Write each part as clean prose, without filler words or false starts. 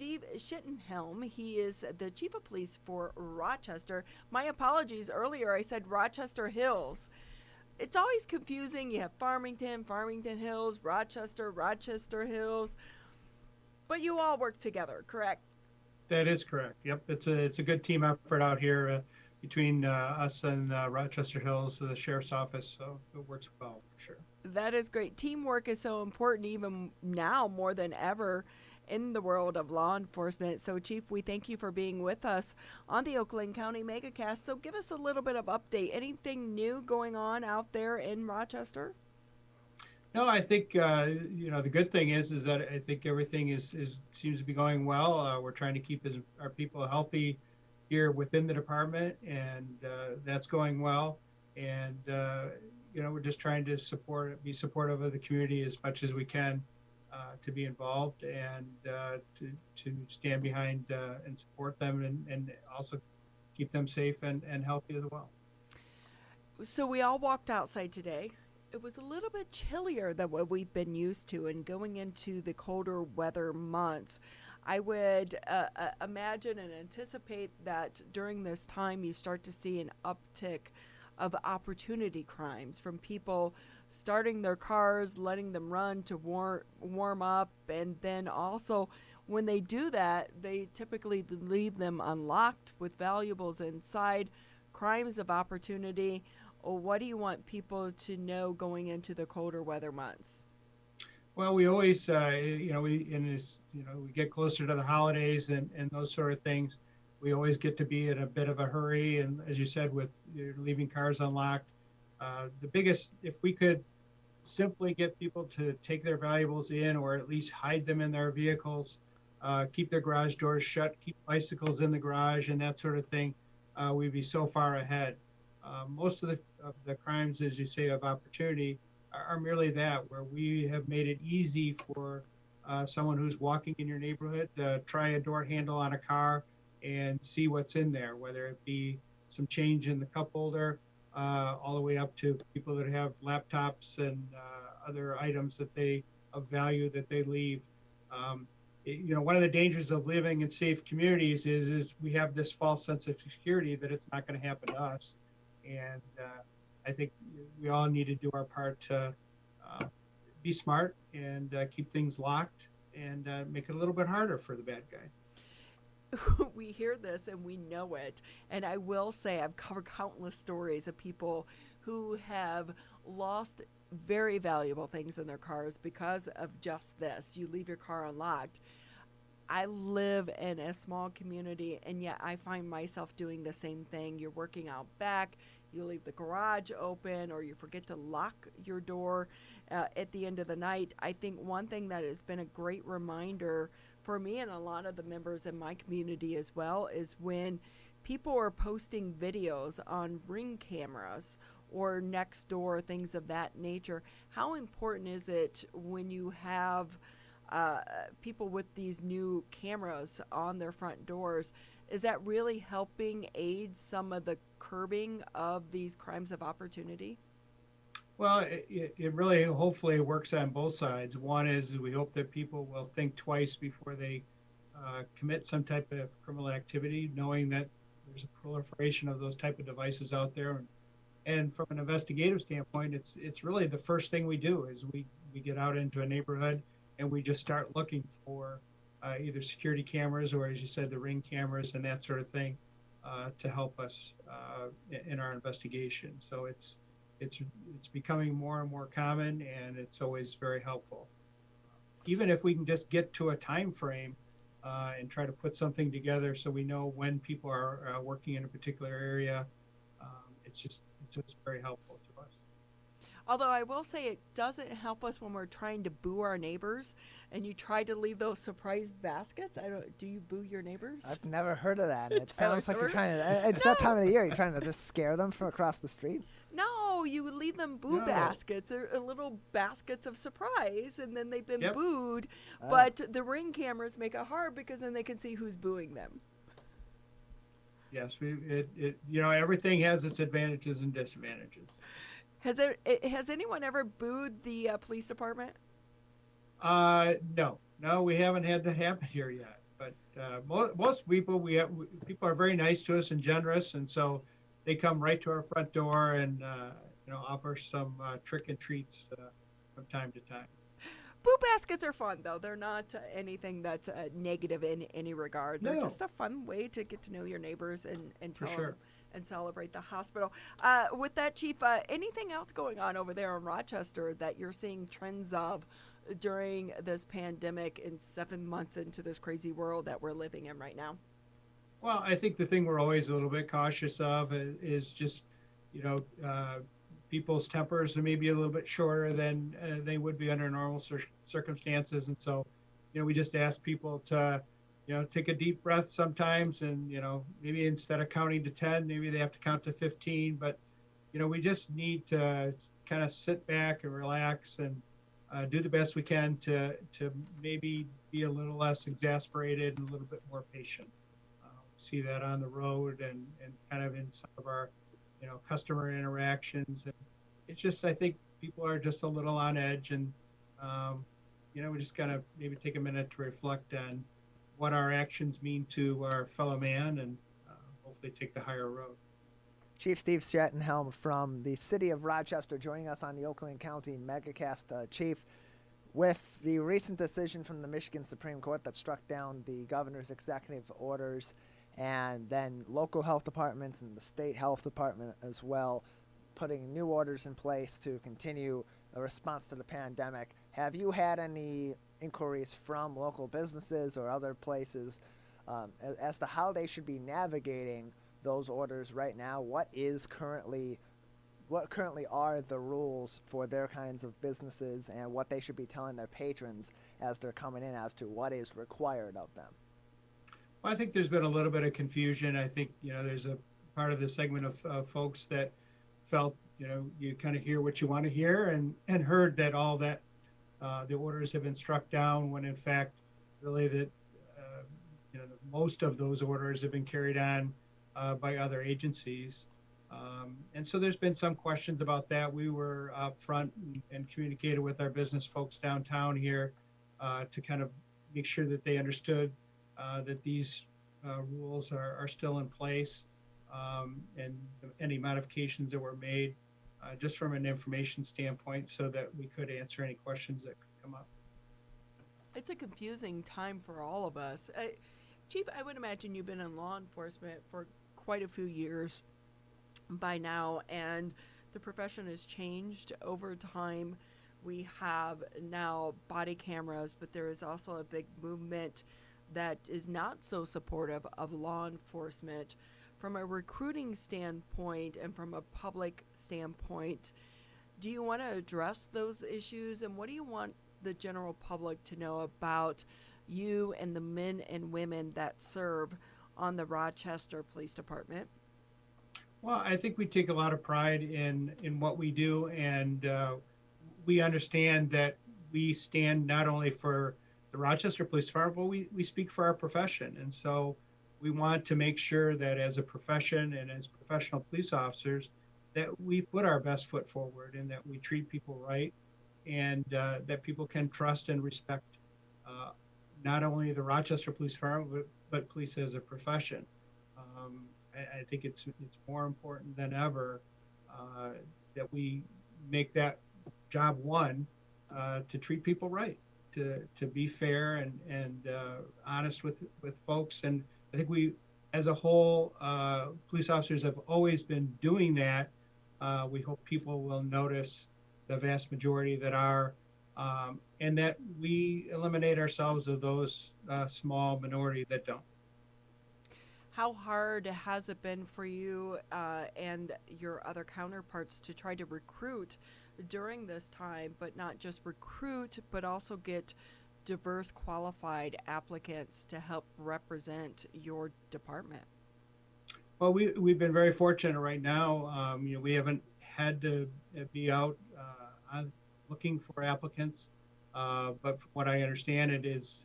Steve Schettenhelm. He is the chief of police for Rochester. My apologies earlier, I said Rochester Hills. It's always confusing. You have Farmington, Farmington Hills, Rochester, Rochester Hills, but you all work together, correct? That is correct. Yep, it's a good team effort out here between us and Rochester Hills, the sheriff's office. So it works well for sure. That is great. Teamwork is so important, even now more than ever, in the world of law enforcement. So, Chief, we thank you for being with us on the Oakland County MegaCast. So, give us a little bit of update. Anything new going on out there in Rochester? No, I think the good thing is that I think everything is seems to be going well. We're trying to keep our people healthy here within the department, and that's going well. And we're just trying to be supportive of the community as much as we can to be involved and to stand behind and support them and also keep them safe and healthy as well. So, we all walked outside today. It was a little bit chillier than what we've been used to, and going into the colder weather months, I would imagine and anticipate that during this time you start to see an uptick of opportunity crimes from people starting their cars, letting them run to warm up, and then also when they do that, they typically leave them unlocked with valuables inside. Crimes of opportunity. What do you want people to know going into the colder weather months? Well, we always, we get closer to the holidays and those sort of things. We always get to be in a bit of a hurry. And as you said, with leaving cars unlocked, the biggest, if we could simply get people to take their valuables in or at least hide them in their vehicles, keep their garage doors shut, keep bicycles in the garage and that sort of thing, we'd be so far ahead. Most of the crimes, as you say, of opportunity are merely that, where we have made it easy for someone who's walking in your neighborhood to try a door handle on a car and see what's in there, whether it be some change in the cup holder, all the way up to people that have laptops and other items of value that they leave. One of the dangers of living in safe communities is we have this false sense of security that it's not going to happen to us. And I think we all need to do our part to be smart and keep things locked and make it a little bit harder for the bad guy. We hear this and we know it. And I will say, I've covered countless stories of people who have lost very valuable things in their cars because of just this. You leave your car unlocked. I live in a small community, and yet I find myself doing the same thing. You're working out back, you leave the garage open, or you forget to lock your door at the end of the night. I think one thing that has been a great reminder for me and a lot of the members in my community as well is when people are posting videos on Ring cameras or next door, things of that nature. How important is it when you have people with these new cameras on their front doors? Is that really helping aid some of the curbing of these crimes of opportunity? Well, it really hopefully works on both sides. One is we hope that people will think twice before they commit some type of criminal activity, knowing that there's a proliferation of those type of devices out there. And from an investigative standpoint, it's really the first thing we do is we get out into a neighborhood and we just start looking for either security cameras or, as you said, the Ring cameras and that sort of thing to help us in our investigation. So it's becoming more and more common, and it's always very helpful. Even if we can just get to a time frame and try to put something together so we know when people are working in a particular area, it's just very helpful to us. Although I will say it doesn't help us when we're trying to boo our neighbors and you try to leave those surprise baskets. Do you boo your neighbors? I've never heard of that. It sounds like Never? you're trying to, it's that time of the year, you're trying to just scare them from across the street. No, you would leave them boo No. baskets, or little baskets of surprise, and then they've been Yep. booed. But the Ring cameras make it hard because then they can see who's booing them. Yes, everything has its advantages and disadvantages. Has anyone ever booed the police department? No, we haven't had that happen here yet. But most people, people are very nice to us and generous, and so they come right to our front door and offer some trick and treats from time to time. Boo baskets are fun, though. They're not anything that's negative in any regard. They're No, just a fun way to get to know your neighbors and for tell them sure. and celebrate the hospital. With that, Chief, anything else going on over there in Rochester that you're seeing trends of during this pandemic and 7 months into this crazy world that we're living in right now? Well, I think the thing we're always a little bit cautious of is just, you know, people's tempers are maybe a little bit shorter than they would be under normal circumstances. And so, we just ask people to, take a deep breath sometimes and, maybe instead of counting to 10, maybe they have to count to 15. But, we just need to kind of sit back and relax and do the best we can to maybe be a little less exasperated and a little bit more patient. See that on the road and kind of in some of our, customer interactions. And it's just, I think people are just a little on edge and, we just gotta maybe take a minute to reflect on what our actions mean to our fellow man and hopefully take the higher road. Chief Steve Schettenhelm from the city of Rochester joining us on the Oakland County MegaCast. Chief, with the recent decision from the Michigan Supreme Court that struck down the governor's executive orders and then local health departments and the state health department as well putting new orders in place to continue a response to the pandemic, have you had any inquiries from local businesses or other places as to how they should be navigating those orders right now? What currently are the rules for their kinds of businesses and what they should be telling their patrons as they're coming in as to what is required of them? Well, I think there's been a little bit of confusion. I think, there's a part of the segment of folks that felt, you kind of hear what you want to hear and heard that all that the orders have been struck down when in fact, really that, most of those orders have been carried on by other agencies. And so there's been some questions about that. We were up front and communicated with our business folks downtown here to kind of make sure that they understood that these rules are still in place and any modifications that were made just from an information standpoint so that we could answer any questions that could come up. It's a confusing time for all of us. Chief, I would imagine you've been in law enforcement for quite a few years by now, and the profession has changed over time. We have now body cameras, but there is also a big movement that is not so supportive of law enforcement. From a recruiting standpoint and from a public standpoint, do you want to address those issues, and what do you want the general public to know about you and the men and women that serve on the Rochester Police Department? Well, I think we take a lot of pride in what we do, and we understand that we stand not only for the Rochester Police Department, but we speak for our profession. And so we want to make sure that as a profession and as professional police officers, that we put our best foot forward and that we treat people right and that people can trust and respect not only the Rochester Police Department, but police as a profession. I think it's more important than ever that we make that job one to treat people right, to be fair and honest with folks. And I think we, as a whole, police officers have always been doing that. We hope people will notice the vast majority that are, and that we eliminate ourselves of those small minority that don't. How hard has it been for you and your other counterparts to try to recruit during this time, but not just recruit, but also get diverse, qualified applicants to help represent your department? Well, we've been very fortunate right now. We haven't had to be out looking for applicants, but from what I understand, it is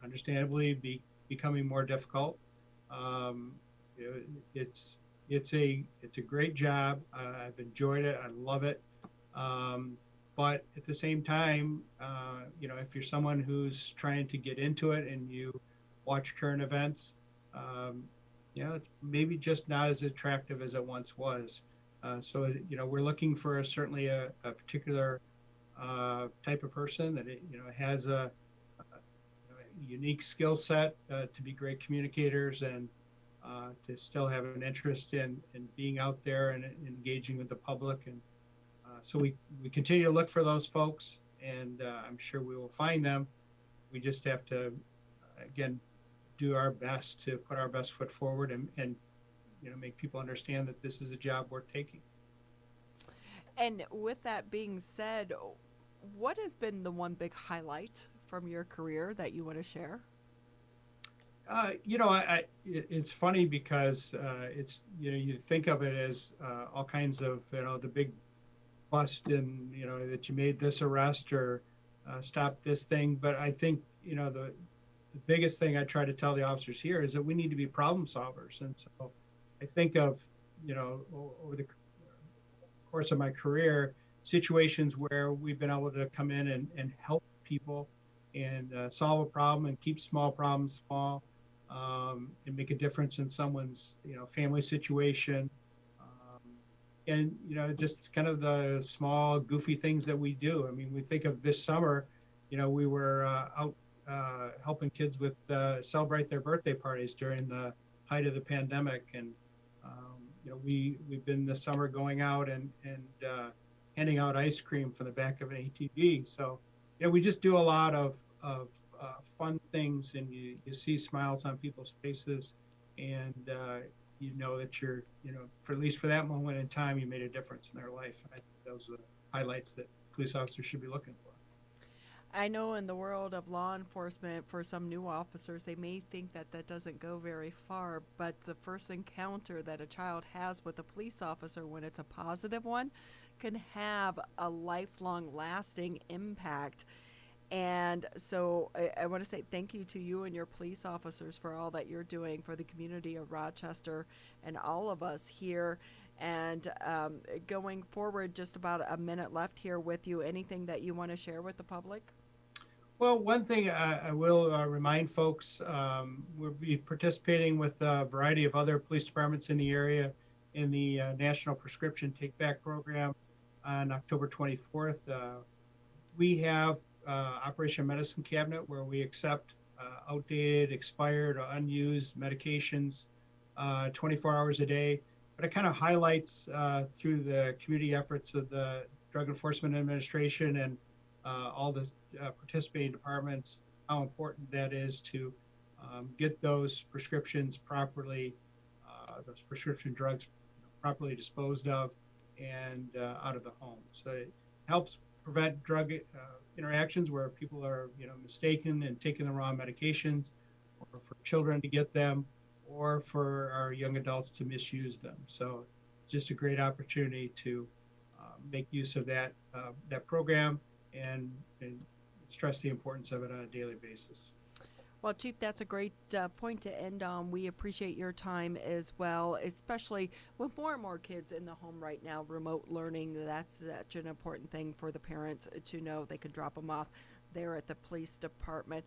understandably becoming more difficult. It's a great job. I've enjoyed it. I love it. But at the same time, if you're someone who's trying to get into it and you watch current events. Um, it's maybe just not as attractive as it once was. We're looking for certainly a particular type of person that has a unique skill set to be great communicators and to still have an interest in being out there and engaging with the public. And we continue to look for those folks, and I'm sure we will find them. We just have to, again, do our best to put our best foot forward and make people understand that this is a job worth taking. And with that being said, what has been the one big highlight from your career that you want to share? It's funny because it's you think of it as all kinds of the big bust and that you made this arrest or stopped this thing, but I think the biggest thing I try to tell the officers here is that we need to be problem solvers, and so I think of over the course of my career situations where we've been able to come in and help people and solve a problem and keep small problems small, and make a difference in someone's family situation, and just kind of the small goofy things that we do. I mean, we think of this summer, we were out helping kids with celebrate their birthday parties during the height of the pandemic, and we've been this summer going out and handing out ice cream from the back of an ATV. So we just do a lot of fun things, and you see smiles on people's faces, and that you're for at least for that moment in time you made a difference in their life. And I think those are the highlights that police officers should be looking for. I know in the world of law enforcement, for some new officers, they may think that that doesn't go very far, but the first encounter that a child has with a police officer, when it's a positive one, can have a lifelong lasting impact. And so I want to say thank you to you and your police officers for all that you're doing for the community of Rochester and all of us here. And going forward, just about a minute left here with you. Anything that you want to share with the public? Well, one thing I will remind folks, we'll be participating with a variety of other police departments in the area in the National Prescription Take Back program on October 24th. We have Operation Medicine Cabinet, where we accept outdated, expired, or unused medications 24 hours a day. But it kind of highlights through the community efforts of the Drug Enforcement Administration and all the participating departments, how important that is to get those prescriptions properly, those prescription drugs properly disposed of and out of the home. So it helps prevent drug interactions where people are mistaken and taking the wrong medications, or for children to get them, or for our young adults to misuse them. So it's just a great opportunity to make use of that program and stress the importance of it on a daily basis. Well, Chief, that's a great point to end on. We appreciate your time as well, especially with more and more kids in the home right now, remote learning. That's such an important thing for the parents to know. They can drop them off there at the police department.